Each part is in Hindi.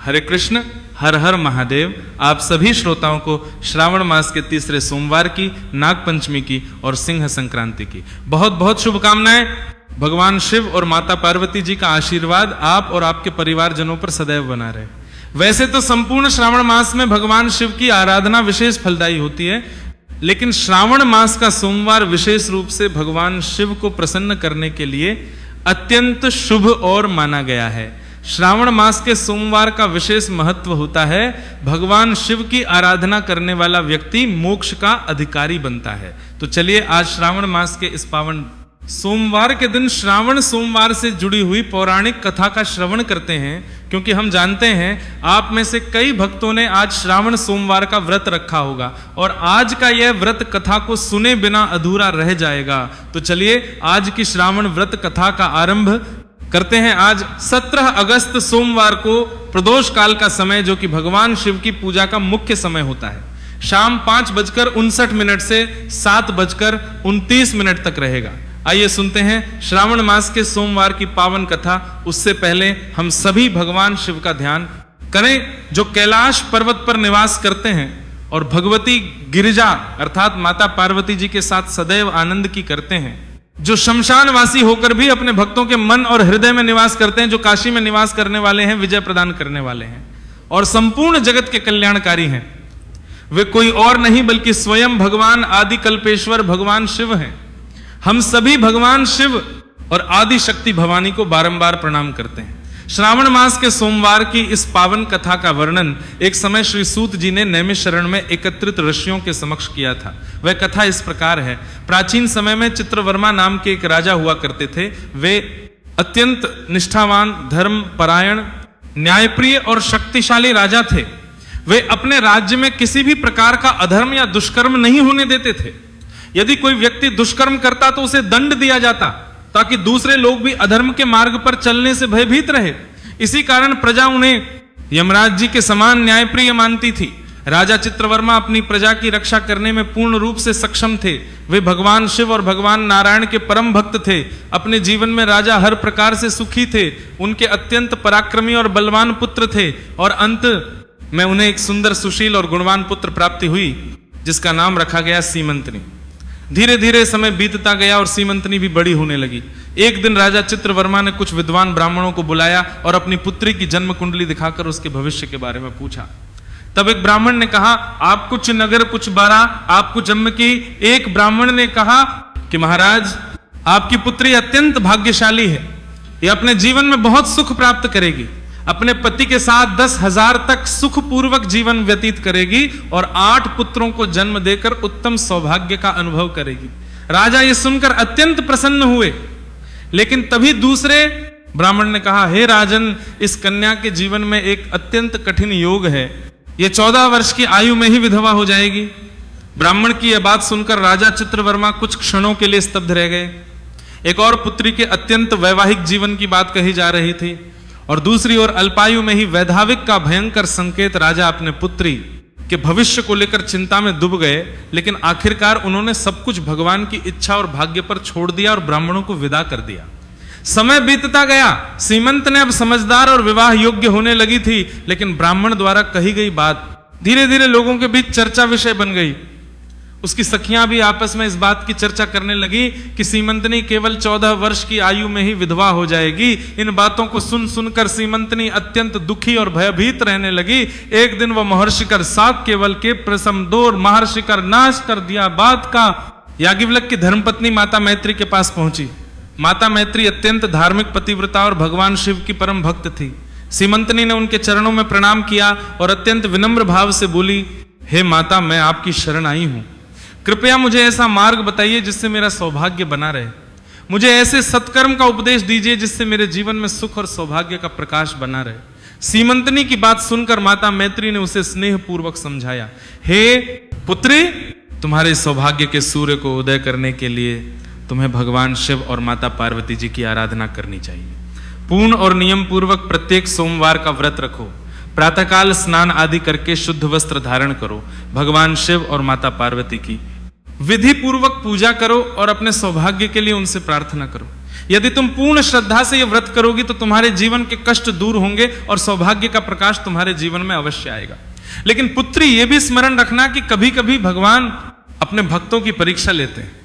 हरे कृष्ण, हर हर महादेव। आप सभी श्रोताओं को श्रावण मास के तीसरे सोमवार की, नाग पंचमी की और सिंह संक्रांति की बहुत बहुत शुभकामनाएं। भगवान शिव और माता पार्वती जी का आशीर्वाद आप और आपके परिवारजनों पर सदैव बना रहे। वैसे तो संपूर्ण श्रावण मास में भगवान शिव की आराधना विशेष फलदायी होती है, लेकिन श्रावण मास का सोमवार विशेष रूप से भगवान शिव को प्रसन्न करने के लिए अत्यंत शुभ और माना गया है। श्रावण मास के सोमवार का विशेष महत्व होता है। भगवान शिव की आराधना करने वाला व्यक्ति मोक्ष का अधिकारी बनता है। तो चलिए आज श्रावण मास के इस पावन सोमवार के दिन श्रावण सोमवार से जुड़ी हुई पौराणिक कथा का श्रवण करते हैं, क्योंकि हम जानते हैं आप में से कई भक्तों ने आज श्रावण सोमवार का व्रत रखा होगा और आज का यह व्रत कथा को सुने बिना अधूरा रह जाएगा। तो चलिए आज की श्रावण व्रत कथा का आरंभ करते हैं। आज 17 अगस्त सोमवार को प्रदोष काल का समय, जो कि भगवान शिव की पूजा का मुख्य समय होता है, शाम 5:59 से 7:29 तक रहेगा। आइए सुनते हैं श्रावण मास के सोमवार की पावन कथा। उससे पहले हम सभी भगवान शिव का ध्यान करें, जो कैलाश पर्वत पर निवास करते हैं और भगवती गिरिजा अर्थात माता पार्वती जी के साथ सदैव आनंद की करते हैं, जो शमशानवासी होकर भी अपने भक्तों के मन और हृदय में निवास करते हैं, जो काशी में निवास करने वाले हैं, विजय प्रदान करने वाले हैं और संपूर्ण जगत के कल्याणकारी हैं। वे कोई और नहीं बल्कि स्वयं भगवान आदि कल्पेश्वर भगवान शिव हैं। हम सभी भगवान शिव और आदि शक्ति भवानी को बारंबार प्रणाम करते हैं। श्रावण मास के सोमवार की इस पावन कथा का वर्णन एक समय श्री सूत जी ने नैमिषारण्य में एकत्रित ऋषियों के समक्ष किया था। वह कथा इस प्रकार है। प्राचीन समय में चित्रवर्मा नाम के एक राजा हुआ करते थे। वे अत्यंत निष्ठावान, धर्म परायण, न्यायप्रिय और शक्तिशाली राजा थे। वे अपने राज्य में किसी भी प्रकार का अधर्म या दुष्कर्म नहीं होने देते थे। यदि कोई व्यक्ति दुष्कर्म करता तो उसे दंड दिया जाता, ताकि दूसरे लोग भी अधर्म के मार्ग पर चलने से भयभीत रहे। इसी कारण प्रजा उन्हें यमराज जी के समान न्यायप्रिय मानती थी। राजा चित्रवर्मा अपनी प्रजा की रक्षा करने में पूर्ण रूप से सक्षम थे। वे भगवान शिव और भगवान नारायण के परम भक्त थे। अपने जीवन में राजा हर प्रकार से सुखी थे। उनके अत्यंत पराक्रमी और बलवान पुत्र थे और अंत में उन्हें एक सुंदर, सुशील और गुणवान पुत्र प्राप्ति हुई, जिसका नाम रखा गया सीमंतनी। धीरे धीरे समय बीतता गया और सीमंतनी भी बड़ी होने लगी। एक दिन राजा चित्रवर्मा ने कुछ विद्वान ब्राह्मणों को बुलाया और अपनी पुत्री की जन्म कुंडली दिखाकर उसके भविष्य के बारे में पूछा। तब एक ब्राह्मण ने कहा, आप कुछ नगर कुछ बारा, आपको जन्म की। एक ब्राह्मण ने कहा कि महाराज, आपकी पुत्री अत्यंत भाग्यशाली है। यह अपने जीवन में बहुत सुख प्राप्त करेगी। अपने पति के साथ 10,000 तक सुखपूर्वक जीवन व्यतीत करेगी और 8 पुत्रों को जन्म देकर उत्तम सौभाग्य का अनुभव करेगी। राजा ये सुनकर अत्यंत प्रसन्न हुए। लेकिन तभी दूसरे ब्राह्मण ने कहा, हे राजन, इस कन्या के जीवन में एक अत्यंत कठिन योग है। ये 14 वर्ष की आयु में ही विधवा हो जाएगी। ब्राह्मण की यह बात सुनकर राजा चित्रवर्मा कुछ क्षणों के लिए स्तब्ध रह गए। एक और पुत्री के अत्यंत वैवाहिक जीवन की बात कही जा रही थी और दूसरी ओर अल्पायु में ही वैधाविक का भयंकर संकेत। राजा अपने पुत्री के भविष्य को लेकर चिंता में डूब गए, लेकिन आखिरकार उन्होंने सब कुछ भगवान की इच्छा और भाग्य पर छोड़ दिया और ब्राह्मणों को विदा कर दिया। समय बीतता गया। सीमंत ने अब समझदार और विवाह योग्य होने लगी थी, लेकिन ब्राह्मण द्वारा कही गई बात धीरे धीरे लोगों के बीच चर्चा विषय बन गई। उसकी सखियां भी आपस में इस बात की चर्चा करने लगी कि सीमंतनी केवल 14 वर्ष की आयु में ही विधवा हो जाएगी। इन बातों को सुन सुनकर सीमंतनी अत्यंत दुखी और भयभीत रहने लगी। एक दिन वह महर्षि कर साक केवल के प्रसम दौर महर्षि कर नाश कर दिया बात का याज्ञवल्क्य की धर्मपत्नी माता मैत्री के पास पहुंची। माता मैत्री अत्यंत धार्मिक पतिव्रता और भगवान शिव की परम भक्त थी। सीमंतनी ने उनके चरणों में प्रणाम किया और अत्यंत विनम्र भाव से बोली, हे माता, मैं आपकी शरण आई हूं। कृपया मुझे ऐसा मार्ग बताइए जिससे मेरा सौभाग्य बना रहे। मुझे ऐसे सत्कर्म का उपदेश दीजिए जिससे मेरे जीवन में सुख और सौभाग्य का प्रकाश बना रहे। सीमंतनी की बात सुनकर माता मैत्री ने उसे स्नेह पूर्वक समझाया, हे पुत्री, तुम्हारे सौभाग्य के सूर्य को उदय करने के लिए तुम्हें भगवान शिव और माता पार्वती जी की आराधना करनी चाहिए। पूर्ण और नियम पूर्वक प्रत्येक सोमवार का व्रत रखो। प्रातःकाल स्नान आदि करके शुद्ध वस्त्र धारण करो। भगवान शिव और माता पार्वती की विधि पूर्वक पूजा करो और अपने सौभाग्य के लिए उनसे प्रार्थना करो। यदि तुम पूर्ण श्रद्धा से ये व्रत करोगी तो तुम्हारे जीवन के कष्ट दूर होंगे और सौभाग्य का प्रकाश तुम्हारे जीवन में अवश्य आएगा। लेकिन पुत्री ये भी स्मरण रखना कि कभी कभी भगवान अपने भक्तों की परीक्षा लेते हैं।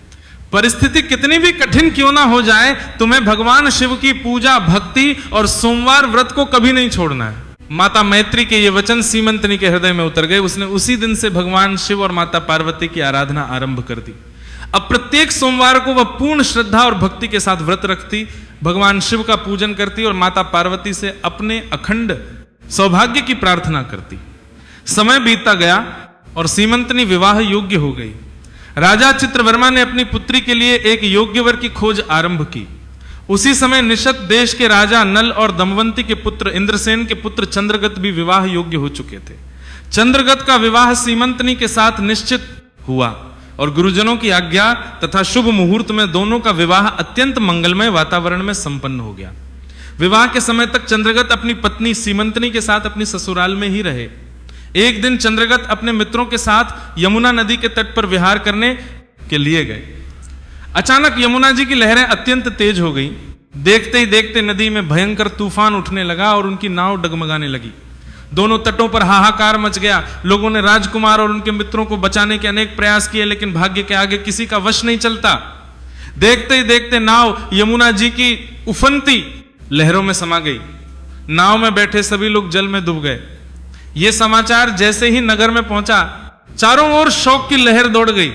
परिस्थिति कितनी भी कठिन क्यों ना हो जाए, तुम्हें भगवान शिव की पूजा, भक्ति और सोमवार व्रत को कभी नहीं छोड़ना है। माता मैत्री के ये वचन सीमंतनी के हृदय में उतर गए। उसने उसी दिन से भगवान शिव और माता पार्वती की आराधना आरंभ कर दी। अब प्रत्येक सोमवार को वह पूर्ण श्रद्धा और भक्ति के साथ व्रत रखती, भगवान शिव का पूजन करती और माता पार्वती से अपने अखंड सौभाग्य की प्रार्थना करती। समय बीतता गया और सीमंतनी विवाह योग्य हो गई। राजा चित्रवर्मा ने अपनी पुत्री के लिए एक योग्य वर की खोज आरंभ की। उसी समय निषद देश के राजा नल और दमवंती के पुत्र इंद्रसेन के पुत्र चंद्रगत भी विवाह योग्य हो चुके थे। चंद्रगत का विवाह सीमंतनी के साथ निश्चित हुआ और गुरुजनों की आज्ञा तथा शुभ मुहूर्त में दोनों का विवाह अत्यंत मंगलमय वातावरण में संपन्न हो गया। विवाह के समय तक चंद्रगत अपनी पत्नी सीमंतनी के साथ अपनी ससुराल में ही रहे। एक दिन चंद्रगत अपने मित्रों के साथ यमुना नदी के तट पर विहार करने के लिए गए। अचानक यमुना जी की लहरें अत्यंत तेज हो गई। देखते ही देखते नदी में भयंकर तूफान उठने लगा और उनकी नाव डगमगाने लगी। दोनों तटों पर हाहाकार मच गया। लोगों ने राजकुमार और उनके मित्रों को बचाने के अनेक प्रयास किए, लेकिन भाग्य के आगे किसी का वश नहीं चलता। देखते ही देखते नाव यमुना जी की उफनती लहरों में समा गई। नाव में बैठे सभी लोग जल में डूब गए। यह समाचार जैसे ही नगर में पहुंचा, चारों ओर शोक की लहर दौड़ गई।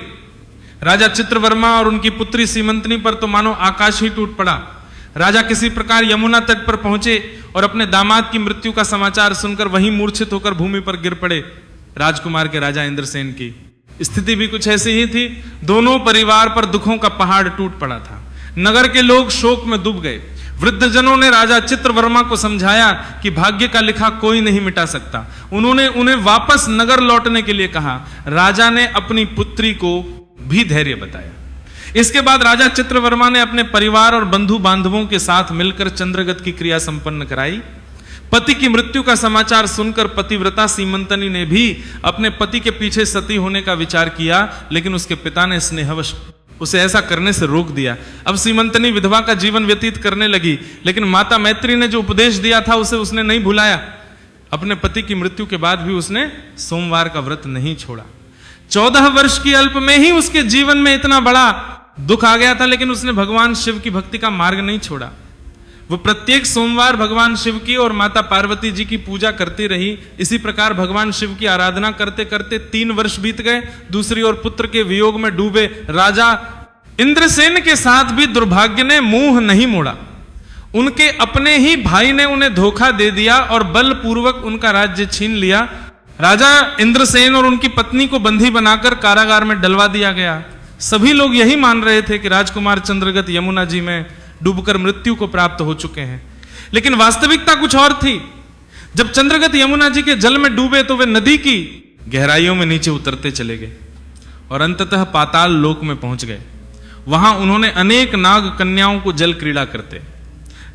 राजा चित्रवर्मा और उनकी पुत्री सीमंतनी पर तो मानो आकाश ही टूट पड़ा। राजा किसी प्रकार यमुना तट पर पहुंचे और अपने दामाद की मृत्यु का समाचार सुनकर वहीं मूर्छित होकर भूमि पर गिर पड़े। राजकुमार के राजा इंद्रसेन की स्थिति भी कुछ ऐसी ही थी। दोनों परिवार पर दुखों का पहाड़ टूट पड़ा था। नगर के लोग शोक में डूब गए। वृद्धजनों ने राजा चित्रवर्मा को समझाया कि भाग्य का लिखा कोई नहीं मिटा सकता। उन्होंने उन्हें वापस नगर लौटने के लिए कहा। राजा ने अपनी पुत्री को भी धैर्य बताया। इसके बाद राजा चित्रवर्मा ने अपने परिवार और बंधु बांधवों के साथ मिलकर चंद्रगत की क्रिया संपन्न कराई। पति की मृत्यु का समाचार सुनकर पतिव्रता सीमंतनी ने भी अपने पति के पीछे सती होने का विचार किया, लेकिन उसके पिता ने स्नेहवश उसे ऐसा करने से रोक दिया। अब सीमंतनी विधवा का जीवन व्यतीत करने लगी, लेकिन माता मैत्री ने जो उपदेश दिया था उसे उसने नहीं भुलाया। अपने पति की मृत्यु के बाद भी उसने सोमवार का व्रत नहीं छोड़ा। 14 वर्ष की अल्प में ही उसके जीवन में इतना बड़ा दुख आ गया था, लेकिन उसने भगवान शिव की भक्ति का मार्ग नहीं छोड़ा। वो प्रत्येक सोमवार भगवान शिव की और माता पार्वती जी की पूजा करती रही। इसी प्रकार भगवान शिव की आराधना करते करते 3 वर्ष बीत गए। दूसरी ओर पुत्र के वियोग में डूबे राजा इंद्रसेन के साथ भी दुर्भाग्य ने मुंह नहीं मोड़ा। उनके अपने ही भाई ने उन्हें धोखा दे दिया और बलपूर्वक उनका राज्य छीन लिया। राजा इंद्रसेन और उनकी पत्नी को बंदी बनाकर कारागार में डलवा दिया गया। सभी लोग यही मान रहे थे कि राजकुमार चंद्रगत यमुना जी में डूबकर मृत्यु को प्राप्त हो चुके हैं, लेकिन वास्तविकता कुछ और थी। जब चंद्रगत यमुना जी के जल में डूबे तो वे नदी की गहराइयों में नीचे उतरते चले गए और अंततः पाताल लोक में पहुंच गए। वहां उन्होंने अनेक नाग कन्याओं को जल क्रीड़ा करते।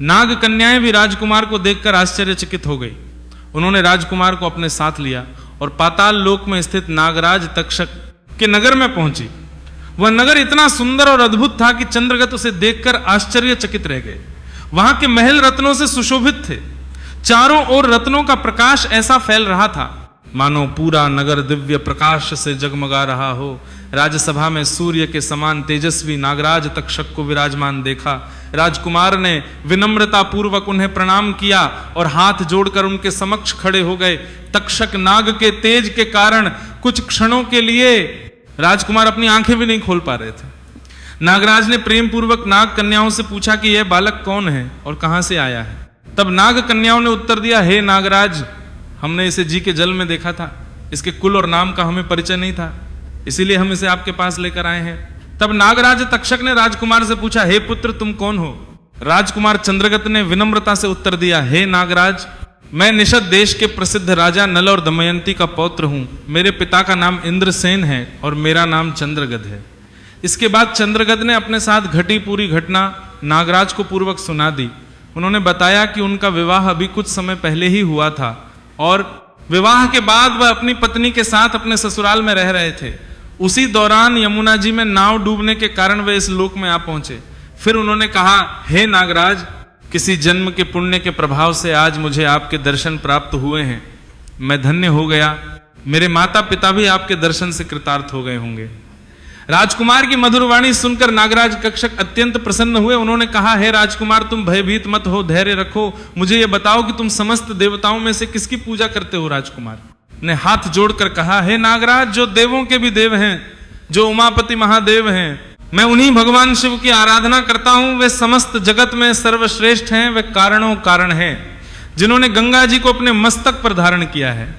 नाग कन्याएं भी राजकुमार को देखकर आश्चर्यचकित हो गई। उन्होंने राजकुमार को अपने साथ लिया और पाताल लोक में स्थित नागराज तक्षक के नगर में पहुंची। वह नगर इतना सुंदर और अद्भुत था कि चंद्रगत उसे देखकर आश्चर्यचकित रह गए। वहां के महल रत्नों से सुशोभित थे। चारों ओर रत्नों का प्रकाश ऐसा फैल रहा था मानो पूरा नगर दिव्य प्रकाश से जगमगा रहा हो। राजसभा में सूर्य के समान तेजस्वी नागराज तक्षक को विराजमान देखा। राजकुमार ने विनम्रता पूर्वक उन्हें प्रणाम किया और हाथ जोड़कर उनके समक्ष खड़े हो गए। तक्षक नाग के तेज के कारण कुछ क्षणों के लिए राजकुमार अपनी आंखें भी नहीं खोल पा रहे थे। नागराज ने प्रेम पूर्वक नाग कन्याओं से पूछा कि यह बालक कौन है और कहां से आया है। तब नाग कन्याओं ने उत्तर दिया, हे नागराज, हमने इसे जी के जल में देखा था। इसके कुल और नाम का हमें परिचय नहीं था, इसीलिए हम इसे आपके पास लेकर आए हैं। तब नागराज तक्षक ने राजकुमार से पूछा, हे पुत्र, तुम कौन हो? राजकुमार चंद्रगत ने विनम्रता से उत्तर दिया, हे नागराज, मैं निषद देश के प्रसिद्ध राजा नल और दमयंती का पौत्र हूं। मेरे पिता का नाम इंद्रसेन है और मेरा नाम चंद्रगद है। इसके बाद चंद्रगद ने अपने साथ घटी पूरी घटना नागराज को पूर्वक सुना दी। उन्होंने बताया कि उनका विवाह अभी कुछ समय पहले ही हुआ था और विवाह के बाद वह अपनी पत्नी के साथ अपने ससुराल में रह रहे थे। उसी दौरान यमुना जी में नाव डूबने के कारण वे इस लोक में आ पहुंचे। फिर उन्होंने कहा, हे नागराज, किसी जन्म के पुण्य के प्रभाव से आज मुझे आपके दर्शन प्राप्त हुए हैं। मैं धन्य हो गया। मेरे माता पिता भी आपके दर्शन से कृतार्थ हो गए होंगे। राजकुमार की मधुर वाणी सुनकर नागराज तक्षक अत्यंत प्रसन्न हुए। उन्होंने कहा, हे राजकुमार, तुम भयभीत मत हो, धैर्य रखो। मुझे यह बताओ कि तुम समस्त देवताओं में से किसकी पूजा करते हो? राजकुमार ने हाथ जोड़कर कहा, हे नागराज, जो देवों के भी देव हैं, जो उमापति महादेव हैं, मैं उन्हीं भगवान शिव की आराधना करता हूं। वे समस्त जगत में सर्वश्रेष्ठ हैं। वे कारणों कारण हैं, जिन्होंने गंगा जी को अपने मस्तक पर धारण किया है,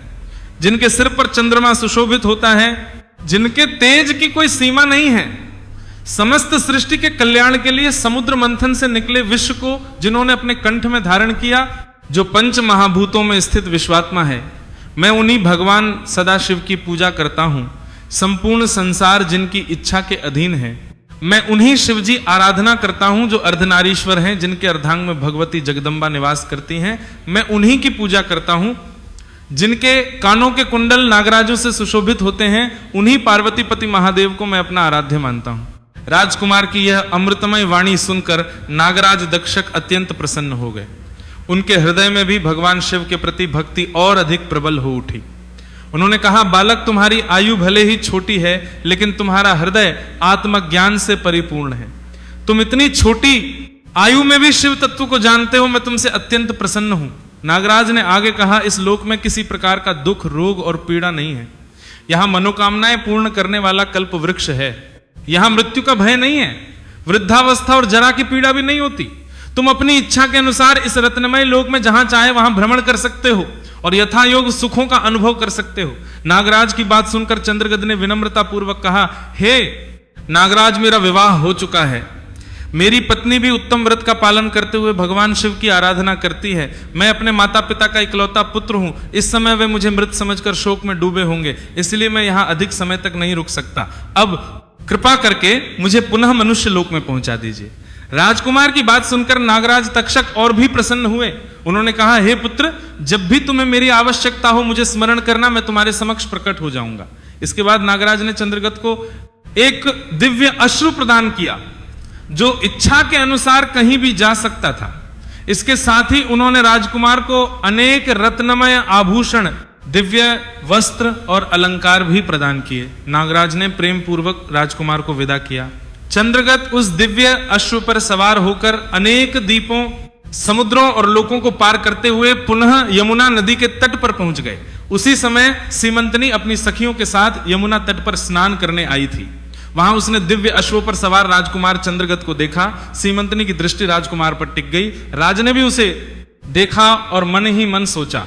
जिनके सिर पर चंद्रमा सुशोभित होता है, जिनके तेज की कोई सीमा नहीं है, समस्त सृष्टि के कल्याण के लिए समुद्र मंथन से निकले विश्व को जिन्होंने अपने कंठ में धारण किया, जो पंच महाभूतों में स्थित विश्वात्मा है। मैं उन्हीं भगवान सदाशिव की पूजा करता हूं। संपूर्ण संसार जिनकी इच्छा के अधीन है, मैं उन्हीं शिव जी आराधना करता हूं, जो अर्धनारीश्वर हैं, जिनके अर्धांग में भगवती जगदम्बा निवास करती हैं। मैं उन्हीं की पूजा करता हूं, जिनके कानों के कुंडल नागराजों से सुशोभित होते हैं। उन्हीं पार्वतीपति महादेव को मैं अपना आराध्य मानता हूं। राजकुमार की यह अमृतमय वाणी सुनकर नागराज दक्षक अत्यंत प्रसन्न हो गए। उनके हृदय में भी भगवान शिव के प्रति भक्ति और अधिक प्रबल हो उठी। उन्होंने कहा, बालक, तुम्हारी आयु भले ही छोटी है, लेकिन तुम्हारा हृदय आत्मज्ञान से परिपूर्ण है। तुम इतनी छोटी आयु में भी शिव तत्व को जानते हो। मैं तुमसे अत्यंत प्रसन्न हूं। नागराज ने आगे कहा, इस लोक में किसी प्रकार का दुख, रोग और पीड़ा नहीं है। यहां मनोकामनाएं पूर्ण करने वाला कल्प वृक्ष है। यहां मृत्यु का भय नहीं है। वृद्धावस्था और जरा की पीड़ा भी नहीं होती। तुम अपनी इच्छा के अनुसार इस रत्नमय लोक में जहां चाहे वहां भ्रमण कर सकते हो और यथा योग सुखों का अनुभव कर सकते हो। नागराज की बात सुनकर चंद्रगद ने विनम्रता पूर्वक कहा, हे नागराज, मेरा विवाह हो चुका है। मेरी पत्नी भी उत्तम व्रत का पालन करते हुए भगवान शिव की आराधना करती है। मैं अपने माता पिता का इकलौता पुत्र हूं। इस समय वे मुझे मृत समझकर शोक में डूबे होंगे, इसलिए मैं यहां अधिक समय तक नहीं रुक सकता। अब कृपा करके मुझे पुनः मनुष्य लोक में पहुंचा दीजिए। राजकुमार की बात सुनकर नागराज तक्षक और भी प्रसन्न हुए। उन्होंने कहा, हे पुत्र, जब भी तुम्हें मेरी आवश्यकता हो मुझे स्मरण करना, मैं तुम्हारे समक्ष प्रकट हो जाऊंगा। इसके बाद नागराज ने चंद्रगत को एक दिव्य अश्रु प्रदान किया, जो इच्छा के अनुसार कहीं भी जा सकता था। इसके साथ ही उन्होंने राजकुमार को अनेक रत्नमय आभूषण, दिव्य वस्त्र और अलंकार भी प्रदान किए। नागराज ने प्रेम पूर्वक राजकुमार को विदा किया। चंद्रगत उस दिव्य अश्व पर सवार होकर अनेक द्वीपों, समुद्रों और लोकों को पार करते हुए पुनः यमुना नदी के तट पर पहुंच गए। उसी समय सीमंतनी अपनी सखियों के साथ यमुना तट पर स्नान करने आई थी। वहां उसने दिव्य अश्वों पर सवार राजकुमार चंद्रगत को देखा। सीमंतनी की दृष्टि राजकुमार पर टिक गई। राज ने भी उसे देखा और मन ही मन सोचा,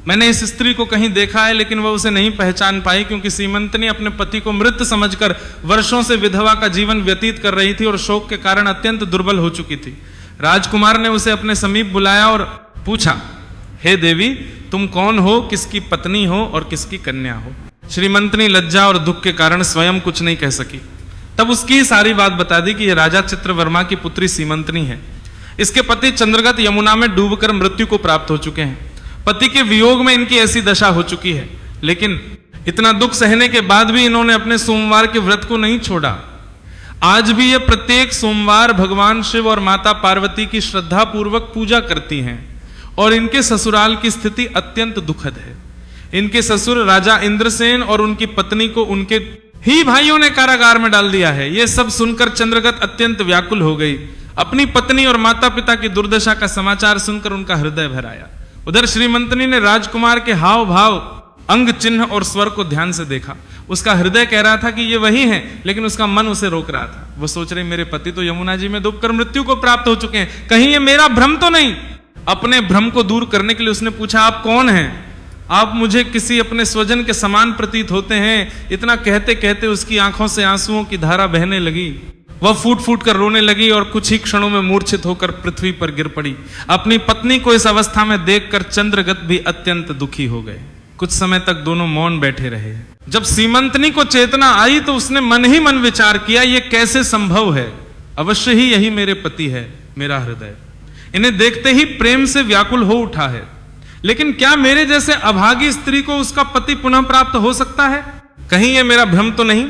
मैंने इस स्त्री को कहीं देखा है, लेकिन वह उसे नहीं पहचान पाई, क्योंकि सीमंतनी अपने पति को मृत समझकर वर्षों से विधवा का जीवन व्यतीत कर रही थी और शोक के कारण अत्यंत दुर्बल हो चुकी थी। राजकुमार ने उसे अपने समीप बुलाया और पूछा, हे देवी, तुम कौन हो, किसकी पत्नी हो और किसकी कन्या हो? श्रीमंतनी लज्जा और दुख के कारण स्वयं कुछ नहीं कह सकी। तब उसकी सारी बात बता दी कि यह राजा चित्रवर्मा की पुत्री सीमंतनी है। इसके पति चंद्रगत यमुना में डूबकर मृत्यु को प्राप्त हो चुके हैं। पति के वियोग में इनकी ऐसी दशा हो चुकी है, लेकिन इतना दुख सहने के बाद भी इन्होंने अपने सोमवार के व्रत को नहीं छोड़ा। आज भी ये प्रत्येक सोमवार भगवान शिव और माता पार्वती की श्रद्धा पूर्वक पूजा करती हैं और इनके ससुराल की स्थिति अत्यंत दुखद है। इनके ससुर राजा इंद्रसेन और उनकी पत्नी को उनके ही भाइयों ने कारागार में डाल दिया है। ये सब सुनकर चंद्रगत अत्यंत व्याकुल हो गई। अपनी पत्नी और माता पिता की दुर्दशा का समाचार सुनकर उनका हृदय भर आया। उधर श्रीमंतनी ने राजकुमार के हाव भाव, अंग चिन्ह और स्वर को ध्यान से देखा। उसका हृदय कह रहा था कि ये वही है, लेकिन उसका मन उसे रोक रहा था। वो सोच रही, मेरे पति तो यमुना जी में डूबकर मृत्यु को प्राप्त हो चुके हैं, कहीं ये मेरा भ्रम तो नहीं। अपने भ्रम को दूर करने के लिए उसने पूछा, आप कौन हैं? आप मुझे किसी अपने स्वजन के समान प्रतीत होते हैं। इतना कहते कहते उसकी आंखों से आंसुओं की धारा बहने लगी। वह फूट फूट कर रोने लगी और कुछ ही क्षणों में मूर्छित होकर पृथ्वी पर गिर पड़ी। अपनी पत्नी को इस अवस्था में देखकर चंद्रगत भी अत्यंत दुखी हो गए। कुछ समय तक दोनों मौन बैठे रहे। जब सीमंतनी को चेतना आई तो उसने मन ही मन विचार किया, यह कैसे संभव है? अवश्य ही यही मेरे पति है, मेरा हृदय इन्हें देखते ही प्रेम से व्याकुल हो उठा है। लेकिन क्या मेरे जैसे अभागी स्त्री को उसका पति पुनः प्राप्त हो सकता है? कहीं यह मेरा भ्रम तो नहीं?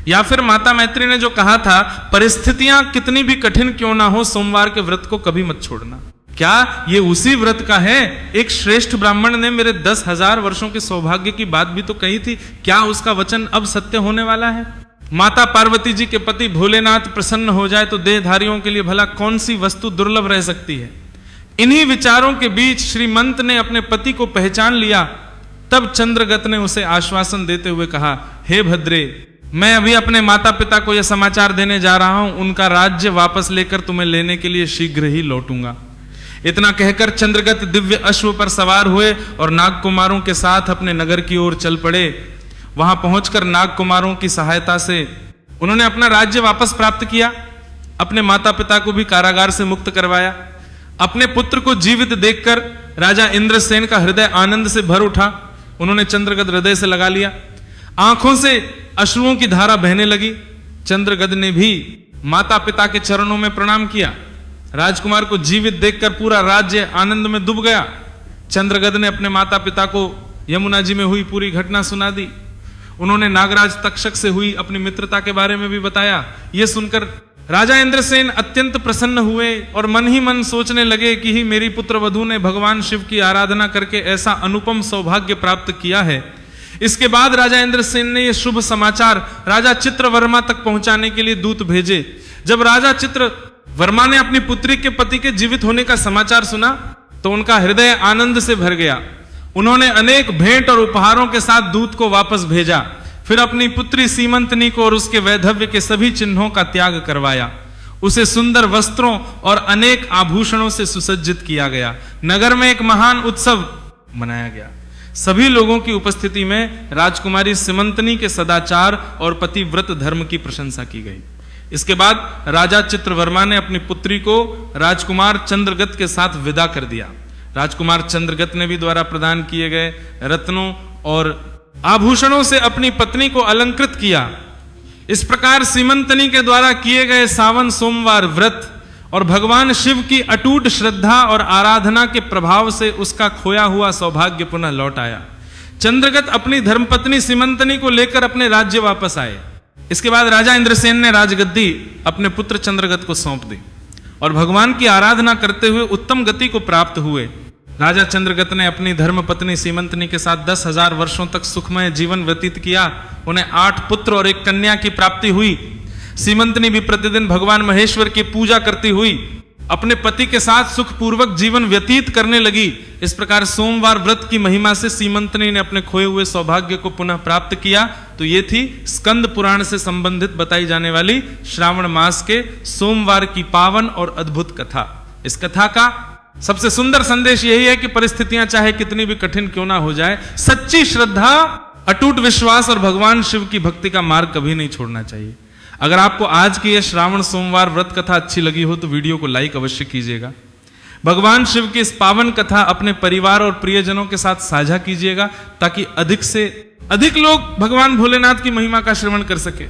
या फिर माता मैत्री ने जो कहा था, परिस्थितियां कितनी भी कठिन क्यों ना हो, सोमवार के व्रत को कभी मत छोड़ना, क्या ये उसी व्रत का है? एक श्रेष्ठ ब्राह्मण ने मेरे 10,000 वर्षों के सौभाग्य की बात भी तो कही थी, क्या उसका वचन अब सत्य होने वाला है? माता पार्वती जी के पति भोलेनाथ प्रसन्न हो जाए तो देहधारियों के लिए भला कौन सी वस्तु दुर्लभ रह सकती है? इन्हीं विचारों के बीच श्रीमंत ने अपने पति को पहचान लिया। तब चंद्रगत ने उसे आश्वासन देते हुए कहा, हे भद्रे, मैं अभी अपने माता पिता को यह समाचार देने जा रहा हूं, उनका राज्य वापस लेकर तुम्हें लेने के लिए शीघ्र ही लौटूंगा। इतना कहकर चंद्रगत दिव्य अश्व पर सवार हुए और नागकुमारों के साथ अपने नगर की ओर चल पड़े। वहां पहुंचकर नागकुमारों की सहायता से उन्होंने अपना राज्य वापस प्राप्त किया, अपने माता पिता को भी कारागार से मुक्त करवाया। अपने पुत्र को जीवित देखकर राजा इंद्रसेन का हृदय आनंद से भर उठा। उन्होंने चंद्रगद हृदय से लगा लिया, आंखों से अश्रुओं की धारा बहने लगी। चंद्रगद ने भी माता पिता के चरणों में प्रणाम किया। राजकुमार को जीवित देखकर पूरा राज्य आनंद में डूब गया। चंद्रगद ने अपने माता पिता को यमुना जी में हुई पूरी घटना सुना दी। उन्होंने नागराज तक्षक से हुई अपनी मित्रता के बारे में भी बताया। यह सुनकर राजा इंद्रसेन अत्यंत प्रसन्न हुए और मन ही मन सोचने लगे कि ही मेरी पुत्र वधू ने भगवान शिव की आराधना करके ऐसा अनुपम सौभाग्य प्राप्त किया है। इसके बाद राजा इंद्रसेन ने यह शुभ समाचार राजा चित्रवर्मा तक पहुंचाने के लिए दूत भेजे। जब राजा चित्रवर्मा ने अपनी पुत्री के पति के जीवित होने का समाचार सुना तो उनका हृदय आनंद से भर गया। उन्होंने अनेक भेंट और उपहारों के साथ दूत को वापस भेजा। फिर अपनी पुत्री सीमंतनी को और उसके वैधव्य के सभी चिन्हों का त्याग करवाया। उसे सुंदर वस्त्रों और अनेक आभूषणों से सुसज्जित किया गया। नगर में एक महान उत्सव मनाया गया। सभी लोगों की उपस्थिति में राजकुमारी सीमंतनी के सदाचार और पतिव्रत धर्म की प्रशंसा की गई। इसके बाद राजा चित्रवर्मा ने अपनी पुत्री को राजकुमार चंद्रगत के साथ विदा कर दिया। राजकुमार चंद्रगत ने भी द्वारा प्रदान किए गए रत्नों और आभूषणों से अपनी पत्नी को अलंकृत किया। इस प्रकार सीमंतनी के द्वारा किए गए सावन सोमवार व्रत और भगवान शिव की अटूट श्रद्धा और आराधना के प्रभाव से उसका खोया हुआ सौभाग्य पुनः लौट आया। चंद्रगत अपनी धर्मपत्नी सीमंतनी को लेकर अपने राज्य वापस आए। इसके बाद राजा इंद्रसेन ने राजगद्दी अपने पुत्र चंद्रगत को सौंप दी और भगवान की आराधना करते हुए उत्तम गति को प्राप्त हुए। राजा चंद्रगत ने अपनी धर्मपत्नी सीमंतनी के साथ 10,000 वर्षों तक सुखमय जीवन व्यतीत किया। उन्हें 8 पुत्र और 1 कन्या की प्राप्ति हुई। सीमंतनी भी प्रतिदिन भगवान महेश्वर की पूजा करती हुई अपने पति के साथ सुखपूर्वक जीवन व्यतीत करने लगी। इस प्रकार सोमवार व्रत की महिमा से सीमंतनी ने अपने खोए हुए सौभाग्य को पुनः प्राप्त किया। तो ये थी स्कंद पुराण से संबंधित बताई जाने वाली श्रावण मास के सोमवार की पावन और अद्भुत कथा। इस कथा का सबसे सुंदर संदेश यही है कि परिस्थितियां चाहे कितनी भी कठिन क्यों ना हो जाए, सच्ची श्रद्धा, अटूट विश्वास और भगवान शिव की भक्ति का मार्ग कभी नहीं छोड़ना चाहिए। अगर आपको आज की यह श्रावण सोमवार व्रत कथा अच्छी लगी हो तो वीडियो को लाइक अवश्य कीजिएगा। भगवान शिव की इस पावन कथा अपने परिवार और प्रियजनों के साथ साझा कीजिएगा ताकि अधिक से अधिक लोग भगवान भोलेनाथ की महिमा का श्रवण कर सके।